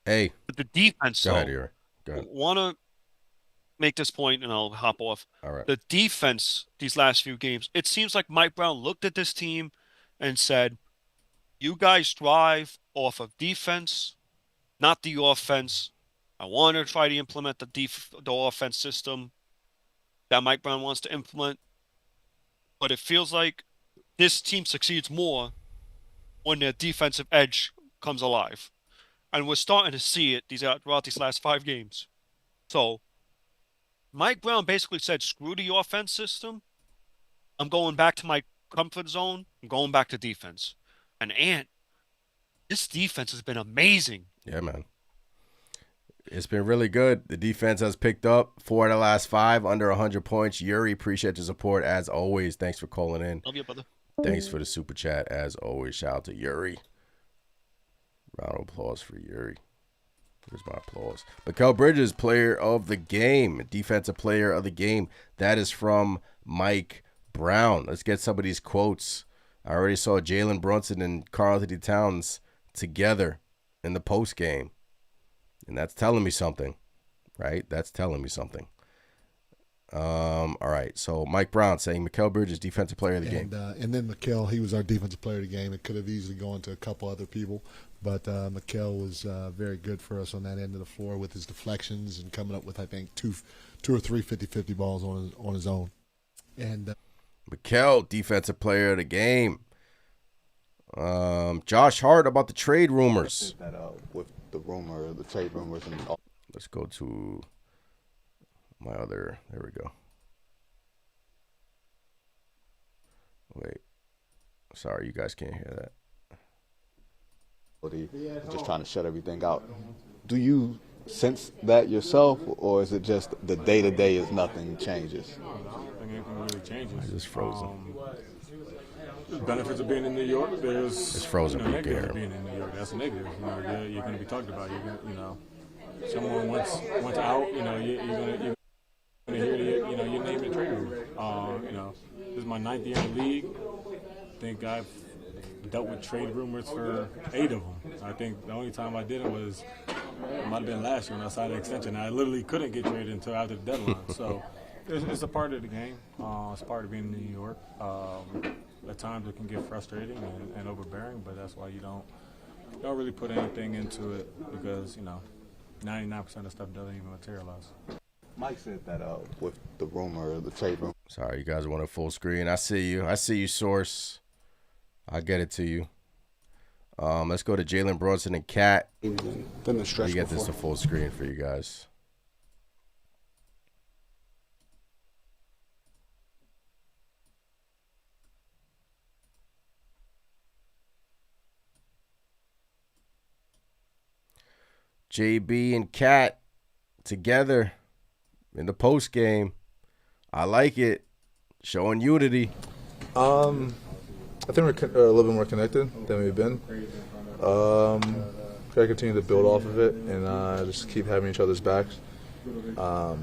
Hey, But the defense, go ahead, though, Erie. Go ahead. want to make this point, and I'll hop off. All right. The defense these last few games, it seems like Mike Brown looked at this team and said, you guys thrive off of defense, not the offense. I want to try to implement the offense system that Mike Brown wants to implement, but it feels like this team succeeds more when their defensive edge comes alive. And we're starting to see it throughout these last 5 games. So Mike Brown basically said, screw the offense system. I'm going back to my comfort zone. I'm going back to defense. And this defense has been amazing. Yeah, man. It's been really good. The defense has picked up 4 of the last 5 under 100 points. Yuri, appreciate the support as always. Thanks for calling in. Love you, brother. Thanks for the super chat as always. Shout out to Yuri. Round of applause for Yuri. Here's my applause. Mikal Bridges, player of the game, defensive player of the game. That is from Mike Brown. Let's get some of these quotes. I already saw Jalen Brunson and Karl-Anthony Towns together in the post game. And that's telling me something, right? That's telling me something. All right. So Mike Brown saying Mikal Bridges defensive player of the game. And then Mikal, he was our defensive player of the game. It could have easily gone to a couple other people, but Mikal was very good for us on that end of the floor with his deflections and coming up with, I think, two or three 50-50 balls on his own. And Mikal defensive player of the game. Josh Hart about the trade rumors. With the trade rumors, and let's go to my other. There we go. Wait, sorry, you guys can't hear that. Just trying to shut everything out. Do you sense that yourself, or is it just the day-to-day is nothing changes? I don't think anything really changes. It's just frozen. The benefits of being in New York, there's it's frozen. Negatives of being in New York. That's a negative. You're going to be talked about. Someone wants out. You're going to hear your name in the trade room. This is my 9th year in the league. I think I've dealt with trade rumors for 8 of them. I think the only time I did it might have been last year when I signed an extension. I literally couldn't get traded until after the deadline. So it's a part of the game. It's part of being in New York. At times it can get frustrating and overbearing, but that's why you don't really put anything into it, because 99% of stuff doesn't even materialize. Mike said that with the trade rumor. Sorry, you guys want a full screen. I see you, Source. I'll get it to you. Let's go to Jalen Brunson and Cat. Then the stretch. Get this to full screen for you guys. JB and Cat together in the post game. I like it. Showing unity. I think we're a little bit more connected than we've been. Gotta continue to build off of it and just keep having each other's backs. I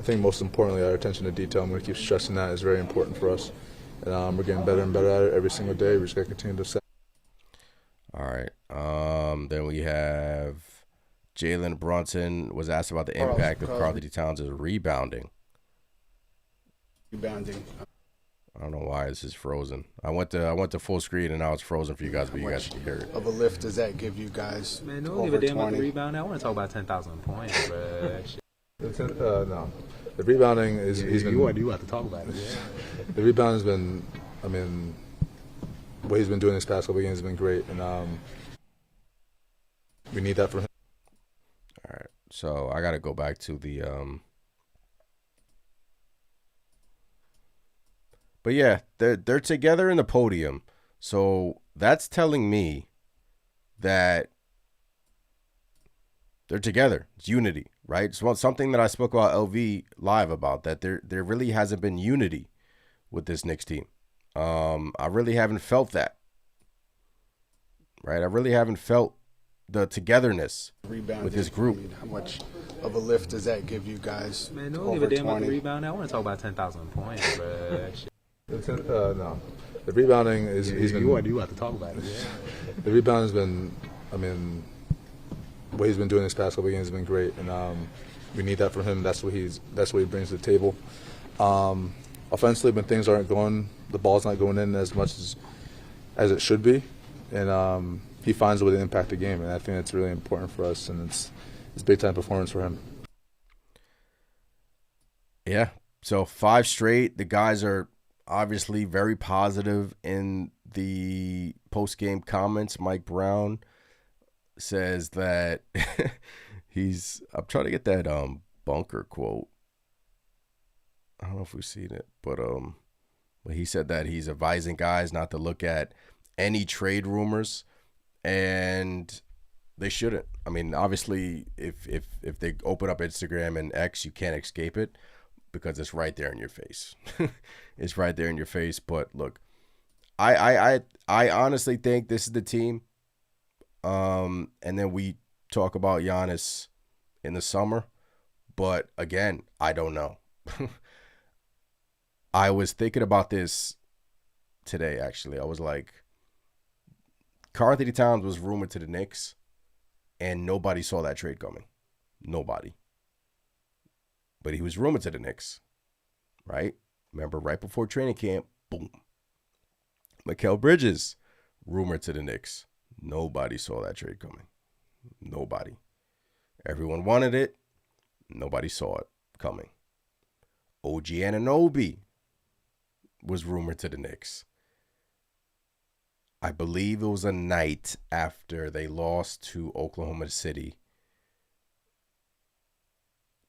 think most importantly, our attention to detail, I'm going to keep stressing that, is very important for us. And we're getting better and better at it every single day. We just got to continue to set. All right. Then we have Jalen Brunson was asked about the impact of Karl-Anthony Towns' rebounding. I don't know why this is frozen. I went to full screen and now it's frozen for you guys, but you guys can hear it. Of a lift does that give you guys? Man, don't give a damn about the rebound. I want to talk about 10,000 points, bro. No, the rebounding is. You have to talk about it. Yeah. The rebound has been. I mean, what he's been doing this past couple of games has been great, and we need that from him. All right, so I got to go back to the. But yeah, they're together in the podium, so that's telling me that they're together. It's unity, right? It's something that I spoke about LV live about, that there really hasn't been unity with this Knicks team. I really haven't felt that, right? I really haven't felt the togetherness with this group. How much of a lift does that give you guys? Man, don't give a damn about the rebound. I want to talk about 10,000 points, bro. No, the rebounding is. You have to talk about it. Yeah. The rebound has been. I mean, what he's been doing this past couple of games has been great, and we need that from him. That's what he brings to the table. Offensively, when things aren't going, the ball's not going in as much as it should be, and he finds a way to impact the game, and I think that's really important for us, and it's big time performance for him. Yeah. So 5 straight. The guys are obviously very positive in the post-game comments. Mike Brown says that I'm trying to get that bunker quote. I don't know if we've seen it, but he said that he's advising guys not to look at any trade rumors, and they shouldn't. I mean, obviously, if they open up Instagram and X, you can't escape it, because it's right there in your face. It's right there in your face. But look, I honestly think this is the team. And then we talk about Giannis in the summer. But again, I don't know. I was thinking about this today, actually. I was like, Karl-Anthony Towns was rumored to the Knicks, and nobody saw that trade coming. Nobody. but he was rumored to the Knicks, right? Remember, right before training camp, boom. Mikal Bridges, rumored to the Knicks. Nobody saw that trade coming. Nobody. Everyone wanted it. Nobody saw it coming. OG Anunoby was rumored to the Knicks. I believe it was a night after they lost to Oklahoma City.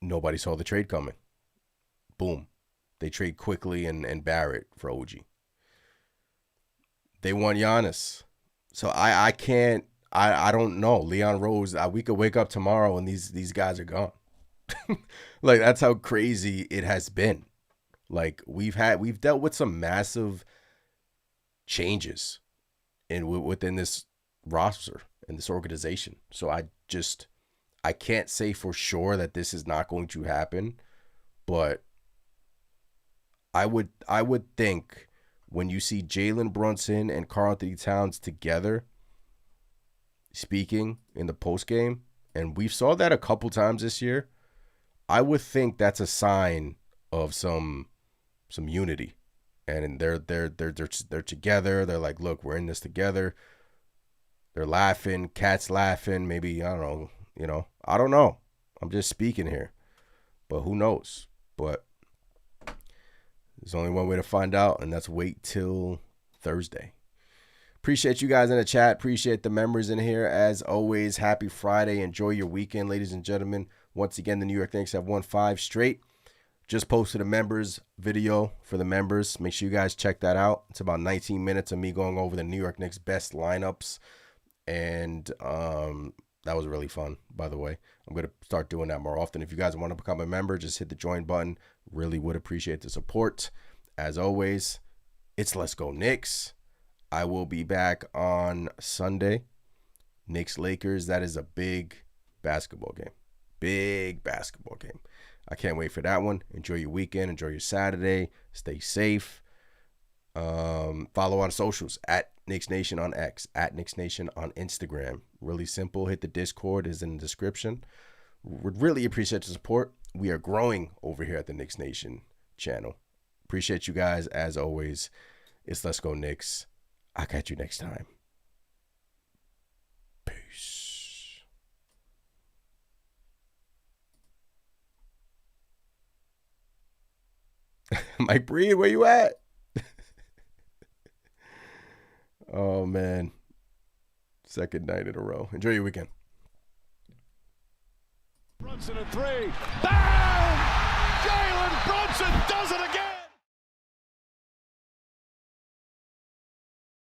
Nobody saw the trade coming. Boom. They trade quickly and Barrett for OG. They want Giannis. So I can't, I don't know. Leon Rose, we could wake up tomorrow and these guys are gone. Like, that's how crazy it has been. Like, we've dealt with some massive changes within this roster and this organization. So I can't say for sure that this is not going to happen, but I would think when you see Jalen Brunson and Karl Anthony Towns together speaking in the postgame, and we saw that a couple times this year, I would think that's a sign of some unity. And they're together. They're like, look, we're in this together. They're laughing, Cat's laughing. Maybe, I don't know. I'm just speaking here, but who knows? But there's only one way to find out, and that's wait till Thursday. Appreciate you guys in the chat. Appreciate the members in here. As always, happy Friday. Enjoy your weekend, ladies and gentlemen. Once again, the New York Knicks have won 5 straight. Just posted a members video for the members. Make sure you guys check that out. It's about 19 minutes of me going over the New York Knicks best lineups. And that was really fun, by the way. I'm going to start doing that more often. If you guys want to become a member, just hit the join button. Really would appreciate the support. As always, it's Let's Go Knicks. I will be back on Sunday. Knicks-Lakers, that is a big basketball game. Big basketball game. I can't wait for that one. Enjoy your weekend. Enjoy your Saturday. Stay safe. Follow on socials at Knicks Nation on X, at Knicks Nation on Instagram. Really simple. Hit the Discord, is in the description. Would really appreciate the support. We are growing over here at the Knicks Nation channel. Appreciate you guys as always. It's Let's Go Knicks. I'll catch you next time. Peace. Mike Breed, where you at? Oh, man. Second night in a row. Enjoy your weekend. Brunson a 3. Bam! Jalen Brunson does it again!